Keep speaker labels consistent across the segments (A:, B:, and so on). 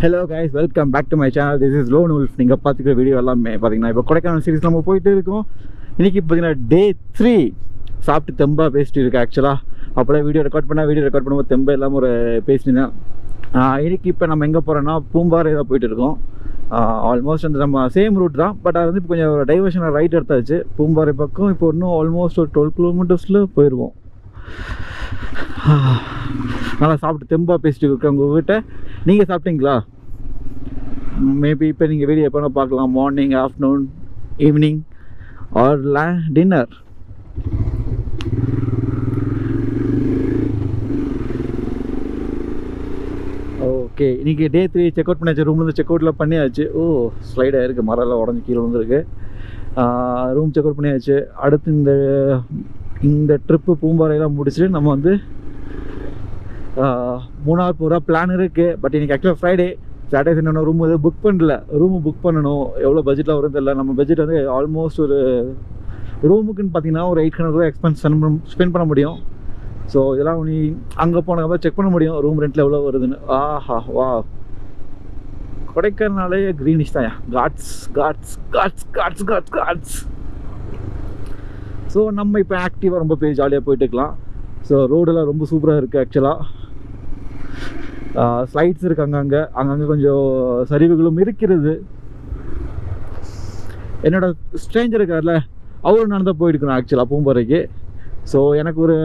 A: Hello guys, welcome back to my channel. This is lonewolf. நீங்க பார்த்துக்கிற video எல்லாமே பார்த்தீங்கன்னா இப்போ கொடைக்கானல் சீரிஸ் நம்ம போயிட்டு இருக்கோம். இன்னைக்கு பார்த்தீங்கன்னா டே 3 சாப்பிட்டு தெம்பா பேசிட்டு இருக்கு. ஆக்சுவலாக அப்படியே வீடியோ ரெக்கார்ட் பண்ணும்போது தெம்பா இல்லாமல் ஒரு பேசினேன். இன்னைக்கு இப்போ நம்ம எங்கே போகிறோன்னா பூம்பாறை தான் போயிட்டு இருக்கோம். ஆல்மோஸ்ட் அந்த நம்ம சேம் ரூட் தான், பட் அது வந்து இப்போ கொஞ்சம் டைவர்ஷனாக ரைட் எடுத்தாச்சு. பூம்பாறை பக்கம் இப்போ இன்னும் ஆல்மோஸ்ட் ஒரு 12 கிலோமீட்டர்ஸில் போயிடுவோம். நல்லா சாப்பிட்டு தெம்பா பேசிட்டு இருக்கேன் உங்ககிட்ட. நீங்கள் சாப்பிட்டீங்களா? மேபி இப்போ நீங்கள் வீடியோ எப்போ பார்க்கலாம், morning, afternoon, evening R dinner. Okay, இன்றைக்கி டே 3 செக் அவுட் பண்ணியாச்சு. ரூம்லேருந்து செக் அவுட்டில் பண்ணியாச்சு. ஓ, ஸ்லைடாக இருக்குது, மரம்லாம் உடஞ்சி கீழே வந்துருக்கு. ரூம் செக் அவுட் பண்ணியாச்சு. அடுத்து இந்த ட்ரிப்பு பூம்பாறையெல்லாம் முடிச்சுட்டு நம்ம வந்து மூணார் போகிற பிளான் இருக்குது. பட் இன்றைக்கி ஆக்சுவலாக ஃப்ரைடே, சாட்டர்டே சண்டே ரூம் எதுவும் புக் பண்ணல. ரூமு புக் பண்ணணும். எவ்வளோ பட்ஜெட்டில் வரும் தெரியல. நம்ம பட்ஜெட் வந்து ஆல்மோஸ்ட் ஒரு ரூமுக்குன்னு பார்த்தீங்கன்னா ஒரு 800 ரூபா எக்ஸ்பென்ஸ் ஸ்பெண்ட் பண்ண முடியும். ஸோ இதெல்லாம் நீ அங்கே போனதான் செக் பண்ண முடியும் ரூம் ரெண்ட்டில் எவ்வளோ வருதுன்னு. ஆஹா வா, கொடைக்கானலே க்ரீனிஷ் தான். காட்ஸ் காட்ஸ் காட்ஸ் காட்ஸ் காட்ஸ் காட்ஸ். ஸோ நம்ம இப்போ ஆக்டிவாக ரொம்ப பேர் ஜாலியாக போயிட்டு இருக்கலாம். ஸோ ரோடெல்லாம் ரொம்ப சூப்பராக இருக்குது. ஆக்சுவலாக ஸ்லைட்ஸ் இருக்குது, அங்கங்கே கொஞ்சம் சரிவுகளும் இருக்கிறது. என்னோட ஸ்ட்ரேஞ்சர் இருக்கார்ல, அவரும் நான் தான் போயிருக்கணும் ஆக்சுவலாக பூம்பாறைக்கு. ஸோ எனக்கு ஒரு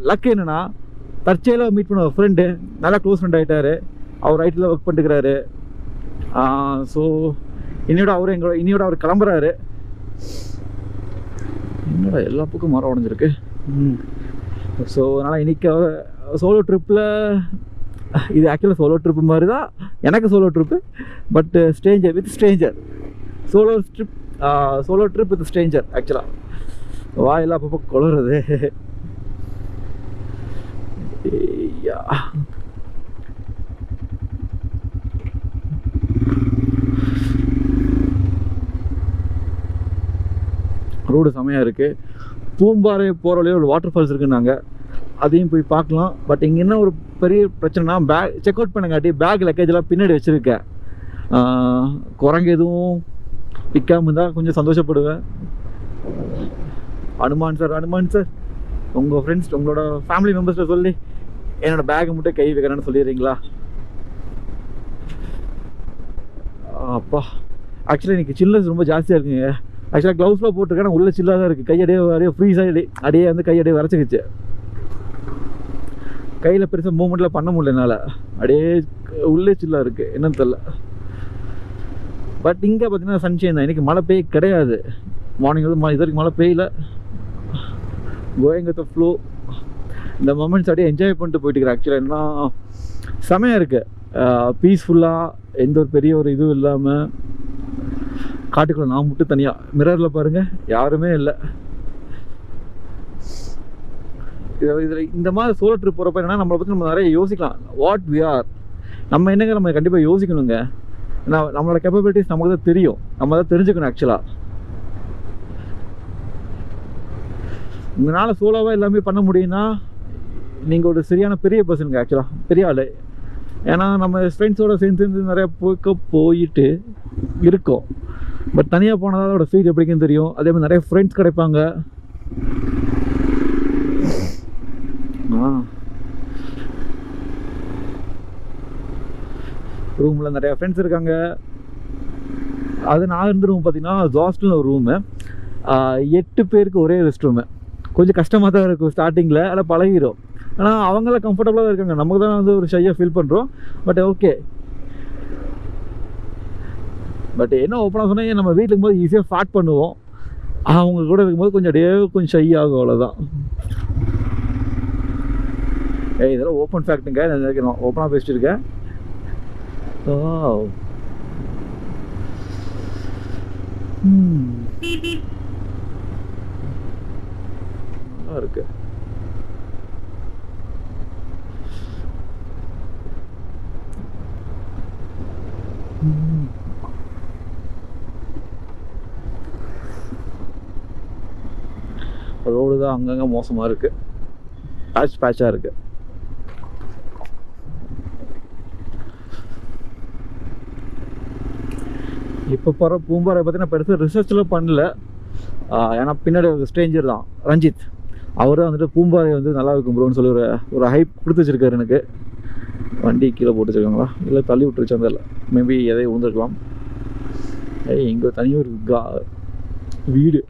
A: லக் என்னென்னா, தற்செயலாக மீட் பண்ண ஒரு ஃப்ரெண்டு, நல்லா க்ளோஸ் ஃப்ரெண்ட் ஆகிட்டார். அவர் ரைட்டில் ஒர்க் பண்ணிட்டுருக்கிறாரு. ஸோ இன்னையோட அவர் கிளம்புறாரு. என்னோட எல்லா பக்கம் மரம் உடஞ்சிருக்கு. ஸோ அதனால் இன்றைக்கி சோலோ ட்ரிப்பில், இது ஆக்சுவலாக சோலோ ட்ரிப்பு மாதிரி தான், எனக்கு solo trip. But Stranger with Stranger, solo trip with Stranger. ஆக்சுவலாக வாயெல்லாம் அப்பப்போ குளறுது. ரோடு செமையாக இருக்குது. பூம்பாறை போகிற வழியில் ஒரு வாட்டர் ஃபால்ஸ் இருக்குன்னாங்க, அதையும் போய் பார்க்கலாம். பட் இங்கே என்ன ஒரு பெரிய பிரச்சனைனா, பேக் செக் அவுட் பண்ணங்காட்டி பேக் லக்கேஜெல்லாம் பின்னாடி வச்சுருக்கேன். குரங்கு எதுவும் பிக்காமல் இருந்தால் கொஞ்சம் சந்தோஷப்படுவேன். அனுமான் சார், உங்கள் ஃப்ரெண்ட்ஸ், உங்களோட ஃபேமிலி மெம்பர்ஸ்கிட்ட சொல்லி என்னோடய பேக்கை மட்டும் கை வைக்கிறேன்னு சொல்லிடுறீங்களா? அப்பா, ஆக்சுவலாக இன்றைக்கி சில்னஸ் ரொம்ப ஜாஸ்தியாக இருக்குங்க. ஆக்சுவலாக க்ளவுஸ்லாம் போட்டிருக்கேன், ஆனால் உள்ளே சில்லாக தான் இருக்குது. கையடியே ஃப்ரீஸாக அப்படியே வந்து கையடியே வரைச்சிக்கிச்சு. கையில் பெருசாக மூவ்மெண்ட்லாம் பண்ண முடியல என்னால். அப்படியே உள்ளே சில்லாக இருக்குது, என்னன்னு தெரில. பட் இங்கே பார்த்தீங்கன்னா சன்ஷைன் தான். இன்றைக்கி மழை பெய்ய கிடையாது. மார்னிங் வந்து இது வரைக்கும் மழை பெய்யல. Going with flow. இந்த மொமெண்ட்ஸ் அப்படியே என்ஜாய் பண்ணிட்டு போயிட்டு இருக்கிறேன். ஆக்சுவலாக என்ன செமையாக இருக்குது, பீஸ்ஃபுல்லாக, எந்த ஒரு பெரிய ஒரு இதுவும் இல்லாமல். காட்டுக்குள்ள நான் மட்டும் தனியாக, மிரரில் பாருங்கள் யாருமே இல்லை. இதில் இந்த மாதிரி சோலோ ட்ரிப் போகிறப்ப என்னன்னா, நம்மளை பற்றி நம்ம நிறைய யோசிக்கலாம். வாட் வி ஆர், நம்ம என்னங்க, நம்ம கண்டிப்பாக யோசிக்கணுங்க. ஏன்னா நம்மளோட கேப்பபிலிட்டிஸ் நமக்கு தான் தெரியும், நம்ம தான் தெரிஞ்சுக்கணும். ஆக்சுவலாக உங்களால் சோலோவாக எல்லாமே பண்ண முடியும்னா நீங்கள் ஒரு சரியான பெரிய பர்சனுங்க. ஆக்சுவலாக பெரிய ஆள். ஏன்னா நம்ம ஃப்ரெண்ட்ஸோடு சேர்ந்து நிறையா போயிட்டு இருக்கோம். பட் தனியாக போனால் அதோட ஃபீல் எப்படின்னு தெரியும். அதே மாதிரி நிறைய ஃப்ரெண்ட்ஸ் கிடைப்பாங்க. ரூமில் நிறையா ஃப்ரெண்ட்ஸ் இருக்காங்க. அது நான் இருந்த ரூம் பார்த்தீங்கன்னா ஹாஸ்டலில் ஒரு ரூமு, 8 பேருக்கு ஒரே ரெஸ்ட் ரூமு. கொஞ்சம் கஷ்டமாக தான் இருக்கும் ஸ்டார்டிங்கில், ஆனால் பழகிடும். ஆனால் அவங்களாம் கம்ஃபர்டபுளாக தான் இருக்காங்க. நமக்கு தான் வந்து ஒரு ஷையாக ஃபீல் பண்ணுறோம். But okay. பட் என்ன ஓப்பனாக சொன்னால், நம்ம வீட்டில் இருக்கும்போது ஈஸியாக ஃபாட் பண்ணுவோம். அவங்க கூட இருக்கும்போது கொஞ்சம் ஷை ஆகும், அவ்வளோதான். இதெல்லாம் ஓப்பன் ஃபேக்ட்டுங்க, நான் ஓப்பனாக பேசிட்டு இருக்கேன். நல்லா இருக்கு. ரோடு தான் அங்கங்கே மோசமாக இருக்குது, பேட்சாக இருக்குது. இப்போ போகிற பூம்பாறை பார்த்தீங்கன்னா பெருசாக ரிசர்ச்லாம் பண்ணல. ஏன்னா பின்னாடி ஒரு ஸ்ட்ரேஞ்சர் தான் ரஞ்சித், அவர் தான் வந்துட்டு பூம்பாறை வந்து நல்லா இருக்கும் ப்ரோன்னு சொல்லி ஒரு ஹைப் கொடுத்து வச்சுருக்காரு எனக்கு. வண்டி கீழே போட்டு வச்சுருக்காங்களா இல்லை தள்ளி விட்டுருச்சு அந்த இல்லை, மேபி எதையும் விழுந்துருக்கலாம். இங்கே தனியாக ஒரு வீடு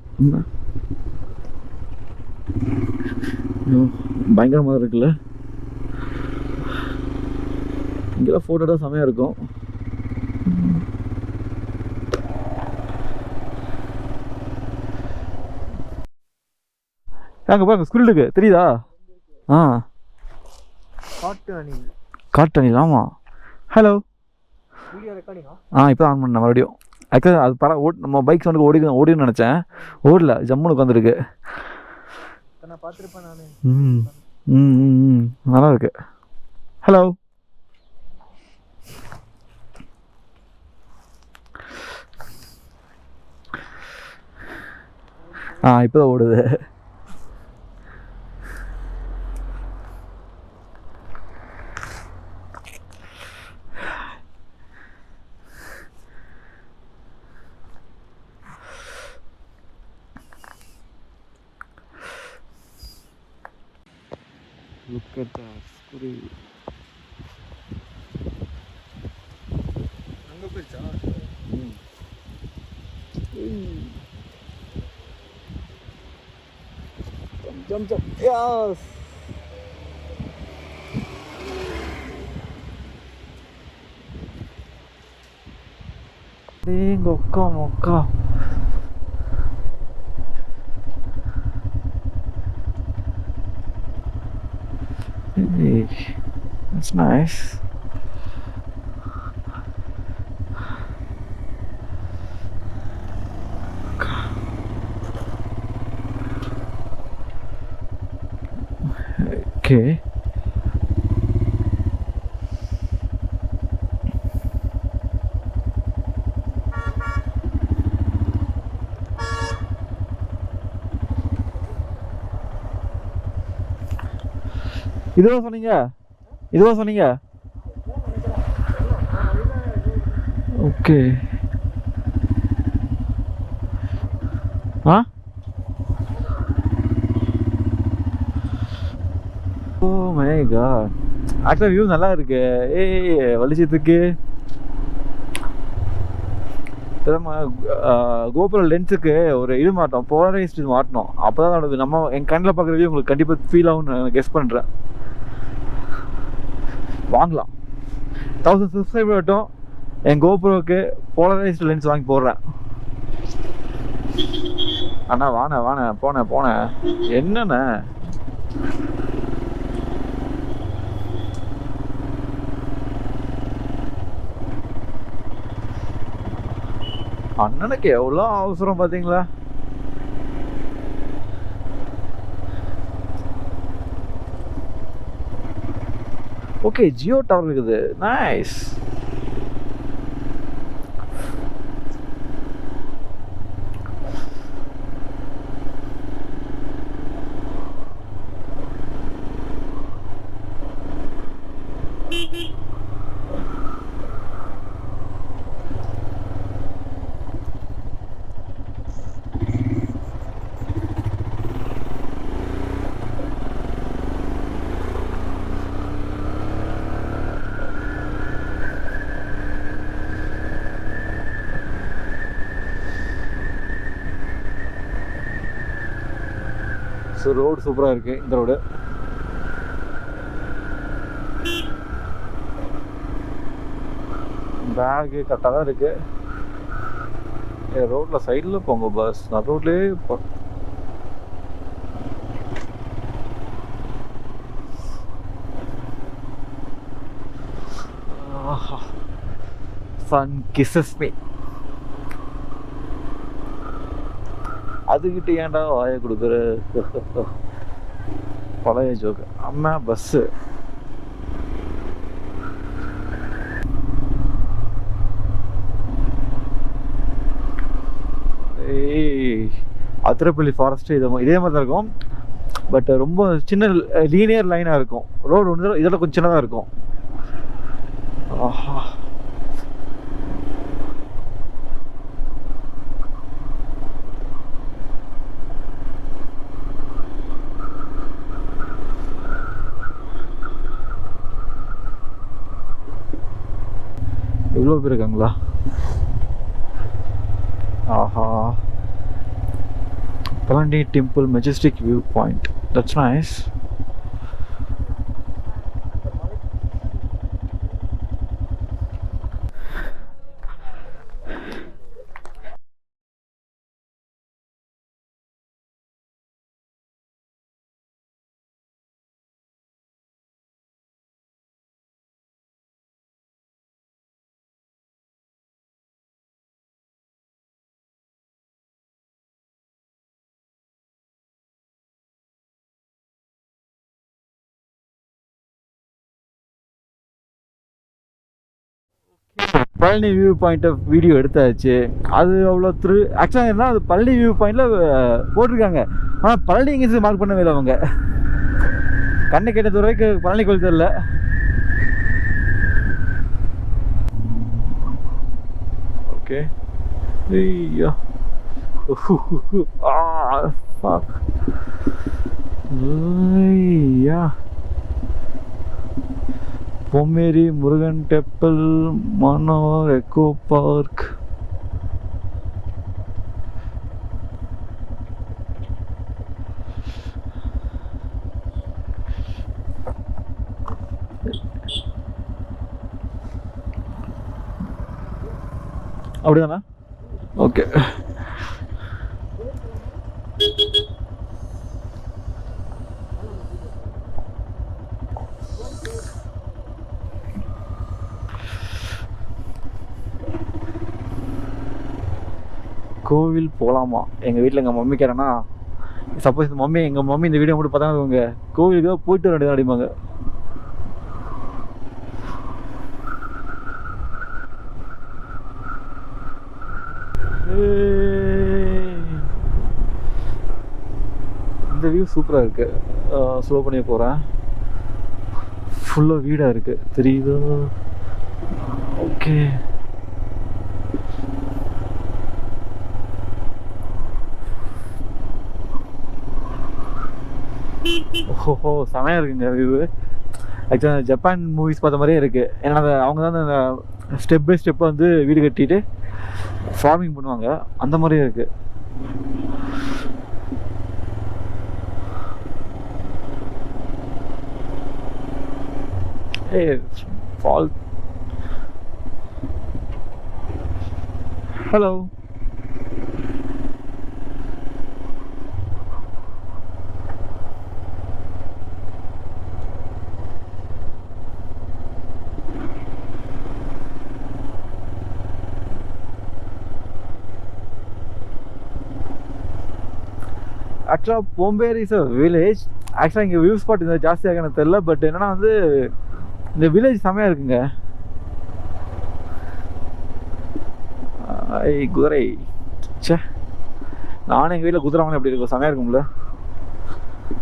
A: பயங்கரமாக இருக்குல்ல. இங்கெல்லாம் ஃபோட்டோ தான் செமையாக இருக்கும். அங்கே பாருங்க ஸ்குரிலுக்கு தெரியுதா? காட்டு அணில் ஆமாம். ஹலோ இப்போ ஆன் பண்ணேன் மறுபடியும். ஆக்சுவலாக அது நம்ம பைக் சவுண்டுக்கு ஓடின்னு நினச்சேன், ஓடல, ஜம்முன்னு உட்காந்துருக்கு. நல்லா இருக்கு. ஹலோ இப்போதான் ஓடுது. Look at that squirrel. அங்க போயிச்சா? Jump. Yes. Mokka. Hey, that's nice. Okay. இதுவா சொன்னீங்க? ஓகே. ஓ மை காட், ஆக்சுவலாக வியூ நல்லா இருக்கு. வலிச்சதுக்கு கோபுர லென்ஸுக்கு ஒரு இது மாட்டோம், போலரைஸ்ட் இது மாட்டணும். அப்போ தான் நம்ம என் கண்ணில் பார்க்குற வியூ உங்களுக்கு கண்டிப்பாக ஃபீல் ஆகும்னு நான் கெஸ் பண்ணுறேன். வாங்கலாம், 1000 சப்ஸ்கிரைபர் ஆகட்டும், என் கோபுரோவுக்கு போலரைஸ்டு லென்ஸ் வாங்கி போடுறேன். அண்ணா வாண்ணே போனேன் என்னண்ணே அண்ணனுக்கு எவ்வளோ அவசரம் பார்த்தீங்களா? ஓகே, ஜியோ டவர் இருக்குது, நைஸ். ஸோ ரோடு சூப்பராக இருக்குது. இந்த ரோடு பேகு கரெக்டாக தான் இருக்குது. ரோட்டில் சைடில் போங்க பஸ், நான் ரோட்லேயே சன் கிசஸ் மீ. அதுக்கிட்ட ஏன்டா வாயை கொடுக்குற, பழைய ஜோக்கு. அம்மா பஸ்ஸு அதிரப்பள்ளி ஃபாரஸ்ட்டு இதே மாதிரி தான் இருக்கும். பட் ரொம்ப சின்ன லீனியர் லைனாக இருக்கும். ரோடு ஒன்று இதோட கொஞ்சம் சின்னதாக இருக்கும். ஆஹா, எவ்வளோ பேர் இருக்காங்களா? ஆஹா, Palani temple majestic view point. That's nice. Palani view point of video எடுத்தாச்சு. அது அவ்வளோ ஆக்சுவலாக இருந்தால் அது பழனி வியூ பாயிண்டில் போட்டிருக்காங்க. ஆனால் பழனி எங்கே மார்க் பண்ணவே இல்லை அவங்க. கண்ணை கேட்ட வரைக்கும் பழனி கோயில் தெரியல. ஓகே, ஐயா ஐயா, பொம்மேரி முருகன் டெம்பிள், மன்னோர் எக்கோ பார்க். அப்படிதானா? ஓகே. கோவில் போகலாமா? எங்கள் வீட்டில் எங்கள் மம்மி கேட்டேன்னா, சப்போஸ் எங்கள் மம்மி இந்த வீடியோ மட்டும் பார்த்தாங்க அவங்க கோவிலுக்கு தான் போயிட்டு வர வேண்டியதான் அடிப்பாங்க. இந்த வியூ சூப்பராக இருக்குது. ஸ்லோ பண்ணி போகிறேன். ஃபுல்லாக வீடாக இருக்குது, தெரியுதா? ஓகே. ஓஹோ, செமையாக இருக்குங்க வியூ. ஆக்சுவலாக ஜப்பான் மூவிஸ் பார்த்த மாதிரியே இருக்குது. ஏன்னா அவங்க தான் அந்த ஸ்டெப் பை ஸ்டெப்பாக வந்து வீடு கட்டிட்டு ஃபார்மிங் பண்ணுவாங்க, அந்த மாதிரியே இருக்குது. ஃபால். ஹலோ. ஆக்சுவலாக பொம்பேரி இஸ் அ வில்லேஜ். ஆக்சுவலாக இங்கே வியூ ஸ்பாட் இந்த ஜாஸ்தியாக எனக்கு தெரியல. பட் என்னன்னா வந்து இந்த வில்லேஜ் செமையாக இருக்குங்க. குதிரை, சே, நானும் எங்கள் வீட்டில் குதிரை வாங்கினா எப்படி இருக்கும், செமையாக இருக்கும்ல.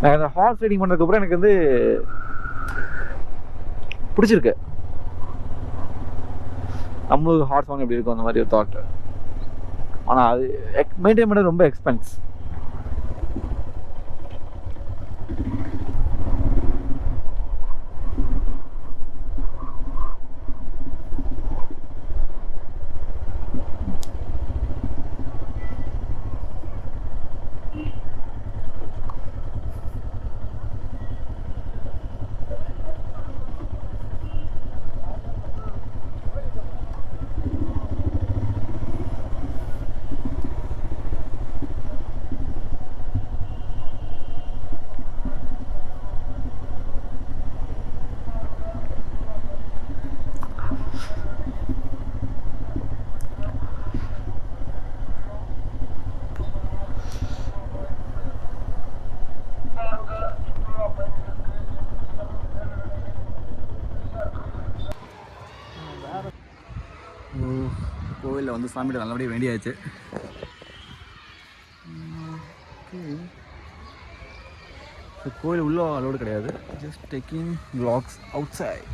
A: நான் இந்த ஹார்ஸ் ரைடிங் பண்ணதுக்கப்புறம் எனக்கு வந்து பிடிச்சிருக்கு. நம்மளுக்கு ஹார்ஸ் வாங்க எப்படி இருக்கும் அந்த மாதிரி ஒரு தாட். ஆனால் அது மெயின்டைன் பண்ண ரொம்ப எக்ஸ்பென்ஸ். கோவிலில் வந்து சாமிகிட்ட நல்லபடியாக வேண்டியாச்சு. கோவில் உள்ள அலோடு கிடையாது. Just taking vlogs outside.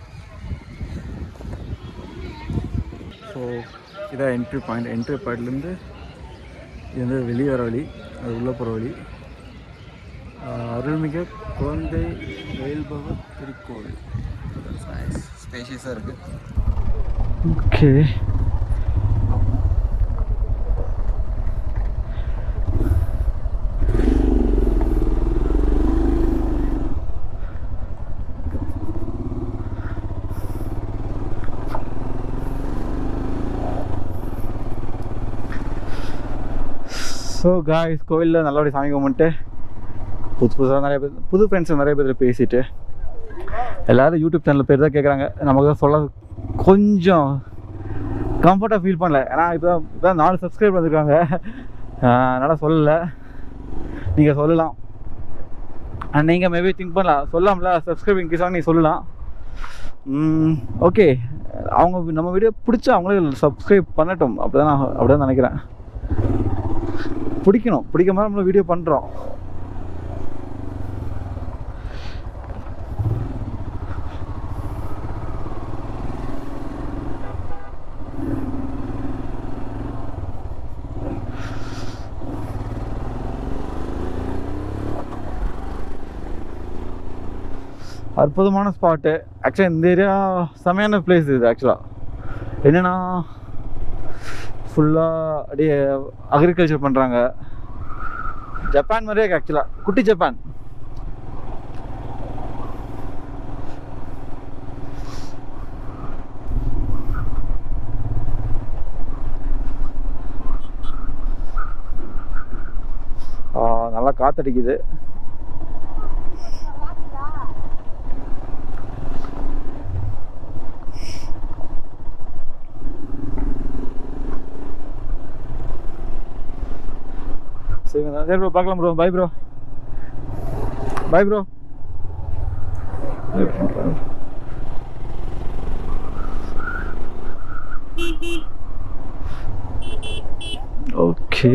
A: So இதான் என்ட்ரி பாயிண்ட். என்ட்ரி பாயிண்ட்லேருந்து இது வந்து வெளியே வர வழி, அது உள்ளே போகிற வழி. அருள்மிகு குழந்தை வேல்பவர் திருக்கோவில். ஸ்பேஷியஸாக இருக்குது. ஓகே. ஸோ காய்ஸ், கோவிலில் நல்லபடியாக சாமி கும்பிட்டு புதுசாக நிறைய பேர், புது ஃப்ரெண்ட்ஸ் நிறைய பேர் பேசிட்டு, எல்லோரும் யூடியூப் சேனலில் பேர் தான் கேட்குறாங்க. நமக்கு தான் சொல்ல கொஞ்சம் கம்ஃபர்ட்டாக ஃபீல் பண்ணல. ஏன்னா இப்போ 4 சப்ஸ்கிரைப் வந்துருக்காங்க, அதனால் சொல்லலை. நீங்கள் சொல்லலாம், நீங்கள் மேபி திங்க் பண்ணலாம், சொல்லலாம்ல, சப்ஸ்கிரைப் இன்க்ரீஸ் ஆக நீங்கள் சொல்லலாம். ஓகே, அவங்க நம்ம வீடியோ பிடிச்சா அவங்களே சப்ஸ்கிரைப் பண்ணட்டும். அப்படிதான் நினைக்கிறேன். பிடிக்கணும், பிடிக்க மாதிரி நம்மள வீடியோ பண்ணுறோம். அற்புதமான ஸ்பாட்டு. ஆக்சுவலாக இந்த ஏரியா செமையான பிளேஸ் இது. ஆக்சுவலாக என்னென்னா ஃபுல்லாக அப்படியே அக்ரிகல்ச்சர் பண்ணுறாங்க. ஜப்பான் மாதிரியே இருக்கு ஆக்சுவலாக, குட்டி ஜப்பான். நல்லா காற்றடிக்குது. சரி ப்ரோ, பார்க்கலாம் bro. Bye bro, bye bro. Okay.